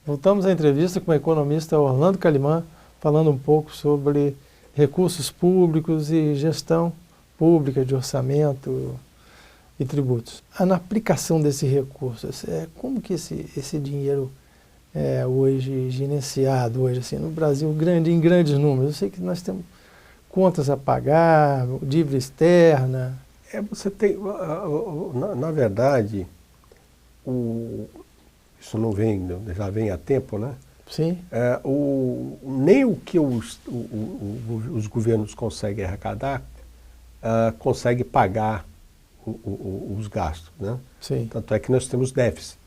Voltamos à entrevista com o economista Orlando Calimã, falando um pouco sobre recursos públicos e gestão pública de orçamento e tributos. Na aplicação desse recurso, como que esse dinheiro é hoje gerenciado, hoje assim, no Brasil, em grandes números? Eu sei que nós temos contas a pagar, dívida externa. Você tem, na verdade, isso não vem, já vem há tempo, né? Sim. Nem o que os governos conseguem arrecadar consegue pagar os gastos, né? Sim. Tanto é que nós temos déficit.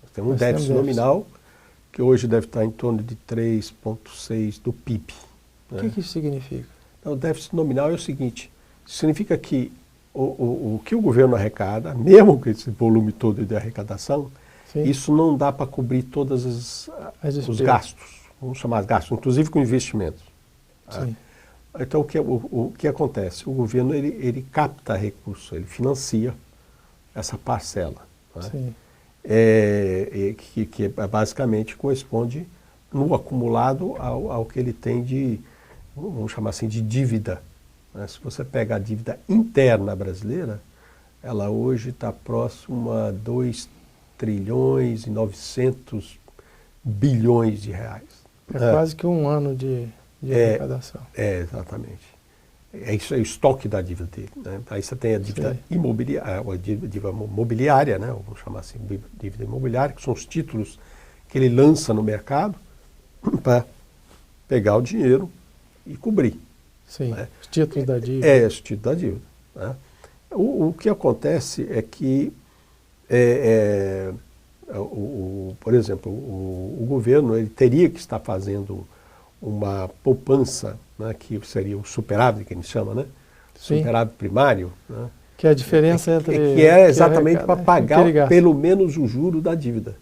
Nós temos um déficit nominal que hoje deve estar em torno de 3,6% do PIB. O que isso significa? O déficit nominal é o seguinte, significa que o que o governo arrecada, mesmo com esse volume todo de arrecadação, sim, isso não dá para cobrir todos os gastos, vamos chamar de gastos, inclusive com investimentos. Sim. Então, o que acontece? O governo ele capta recursos, ele financia essa parcela, né? Sim. Que basicamente corresponde no acumulado ao que ele tem de, vamos chamar assim, de dívida. Se você pega a dívida interna brasileira, ela hoje está próxima a 2 trilhões e 900 bilhões de reais. Quase que um ano de arrecadação. Exatamente. Isso é o estoque da dívida dele, né? Aí você tem a dívida imobiliária, a dívida mobiliária, né? Vamos chamar assim, dívida imobiliária, que são os títulos que ele lança no mercado para pegar o dinheiro e cobrir. Sim, né? Os títulos da dívida. Os títulos da dívida, né? O que acontece é que, por exemplo, o governo ele teria que estar fazendo uma poupança, né, que seria o superávit, que a gente chama, né? Sim. Superávit primário. Né? Que é a diferença entre... Que é exatamente para pagar pelo menos o juro da dívida.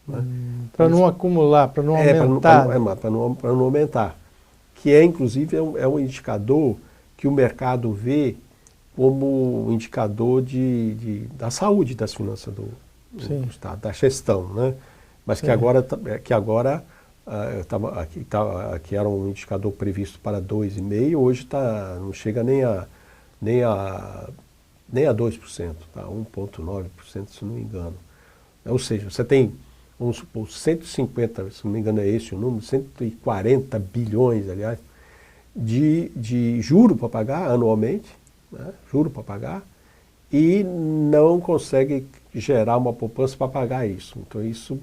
Né? Para não acumular, para não aumentar. Para não aumentar. Que é, inclusive, um indicador que o mercado vê como um indicador da saúde das finanças do Estado, da gestão, né? Mas que agora que era um indicador previsto para 2,5%, hoje não chega nem a 2%, tá? 1,9%, se não me engano. Ou seja, você tem, vamos supor, 150, se não me engano é esse o número, 140 bilhões, aliás, de juro para pagar anualmente, né? Juro para pagar, e não consegue gerar uma poupança para pagar isso. Então isso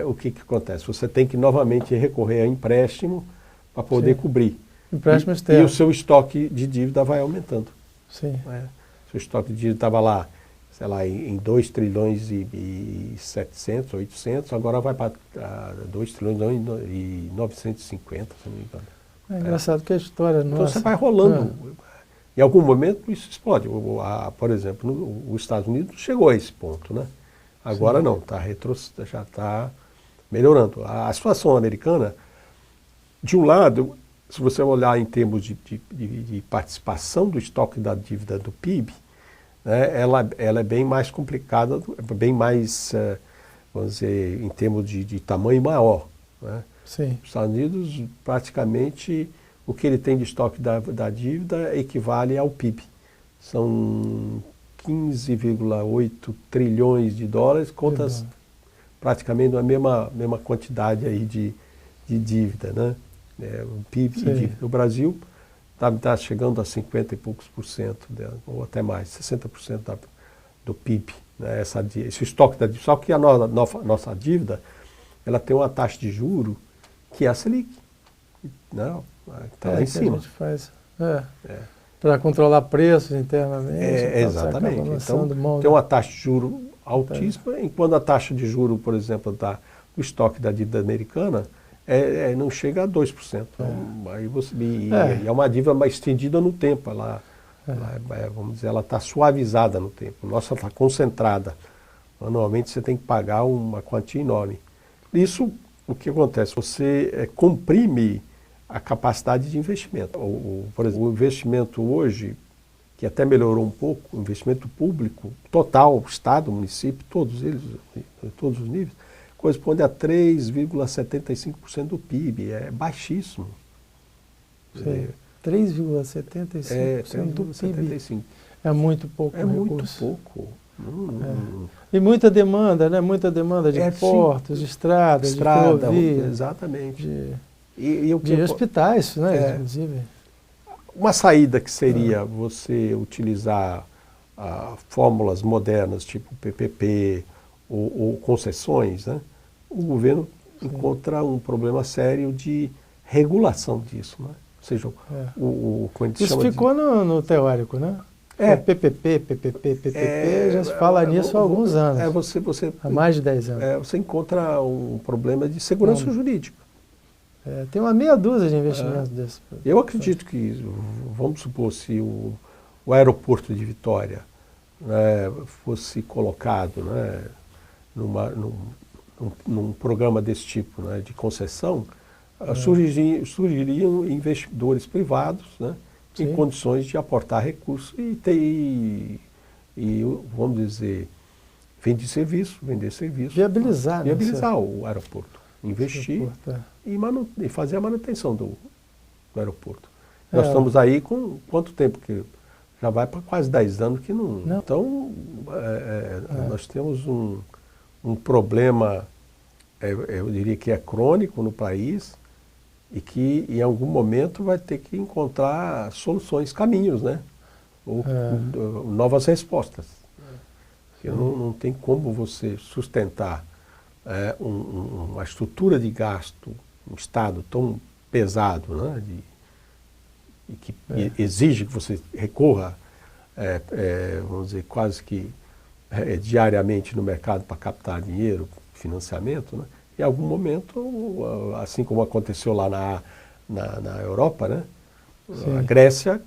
o que acontece? Você tem que novamente recorrer a empréstimo para poder cobrir. Empréstimo externo. E o seu estoque de dívida vai aumentando. Sim. Seu estoque de dívida estava lá, sei lá, em 2 trilhões e 700, 800, agora vai para 2 trilhões e 950, se não me engano. É engraçado que a história nossa... Então você vai rolando. Em algum momento isso explode. Por exemplo, os Estados Unidos chegou a esse ponto, né? Agora não, já está melhorando. A situação americana, de um lado, se você olhar em termos de participação do estoque da dívida do PIB, né, ela é bem mais complicada, bem mais, vamos dizer, em termos de tamanho maior, né? Sim. Os Estados Unidos, praticamente, o que ele tem de estoque da dívida equivale ao PIB. São 15,8 trilhões de dólares, contas praticamente a mesma quantidade aí de dívida, né? O PIB e dívida. No Brasil está chegando a 50 e poucos %, ou até mais, 60% do PIB, né? Esse estoque da dívida. Só que a nossa dívida, ela tem uma taxa de juro que é a Selic. Não, está lá em cima. A gente faz. Para controlar preços internamente. Exatamente. Então, tem uma taxa de juro altíssima, enquanto a taxa de juro, por exemplo, do estoque da dívida americana não chega a 2%. Então, aí é uma dívida mais estendida no tempo. Vamos dizer, ela está suavizada no tempo. Nossa está concentrada. Anualmente você tem que pagar uma quantia enorme. Isso, o que acontece? Você comprime a capacidade de investimento. Por exemplo, o investimento hoje, que até melhorou um pouco, o investimento público total, Estado, município, todos eles, todos os níveis, corresponde a 3,75% do PIB, é baixíssimo. Sim. 3,75% do PIB. É muito pouco recurso. É muito pouco. E muita demanda, né? Muita demanda de portos, de estradas, de ferrovias. Exatamente. De hospitais, né? Inclusive. Uma saída que seria você utilizar fórmulas modernas, tipo PPP ou concessões, né? O governo encontra um problema sério de regulação disso, né? Ou seja, isso ficou no teórico, né? PPP, já se fala nisso há alguns anos. Há mais de 10 anos. Você encontra um problema de segurança jurídica. Tem uma meia dúzia de investimentos desses. Eu acredito que, vamos supor, se o aeroporto de Vitória, né, fosse colocado, né, num programa desse tipo, né, de concessão, surgiriam investidores privados, né, em condições de aportar recursos e vamos dizer, vender serviço. Viabilizar o aeroporto. Investir e fazer a manutenção do aeroporto. Nós estamos aí com quanto tempo? Que já vai para quase 10 anos que não. Então, nós temos um problema, eu diria que é crônico no país e que em algum momento vai ter que encontrar soluções, caminhos, né? Ou novas respostas. Não tem como você sustentar uma estrutura de gasto, um Estado tão pesado, né, e que exige que você recorra, vamos dizer, quase que diariamente no mercado para captar dinheiro, financiamento, né? Em algum momento, assim como aconteceu lá na Europa, né? A Grécia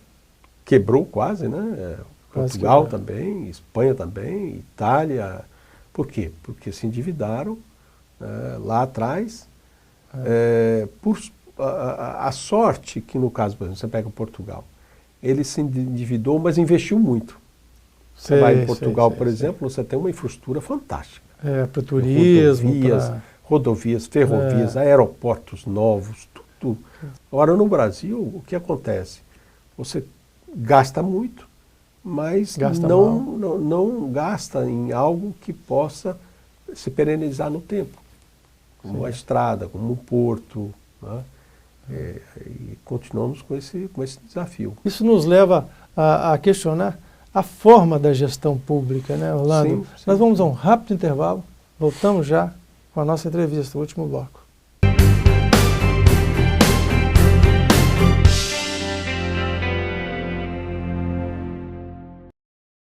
quebrou quase, né? Portugal também, Espanha também, Itália. Por quê? Porque se endividaram lá atrás. Por a sorte que, no caso, por exemplo, você pega Portugal, ele se endividou, mas investiu muito. Você vai em Portugal, por exemplo, você tem uma infraestrutura fantástica. Para o turismo, rodovias, ferrovias, aeroportos novos, tudo. Agora, no Brasil, o que acontece? Você gasta muito, mas não gasta em algo que possa se perenizar no tempo. Como uma estrada, como um porto, né? E continuamos com esse desafio. Isso nos leva a questionar a forma da gestão pública, né, Orlando? Sim. Nós vamos a um rápido intervalo, voltamos já com a nossa entrevista, o último bloco.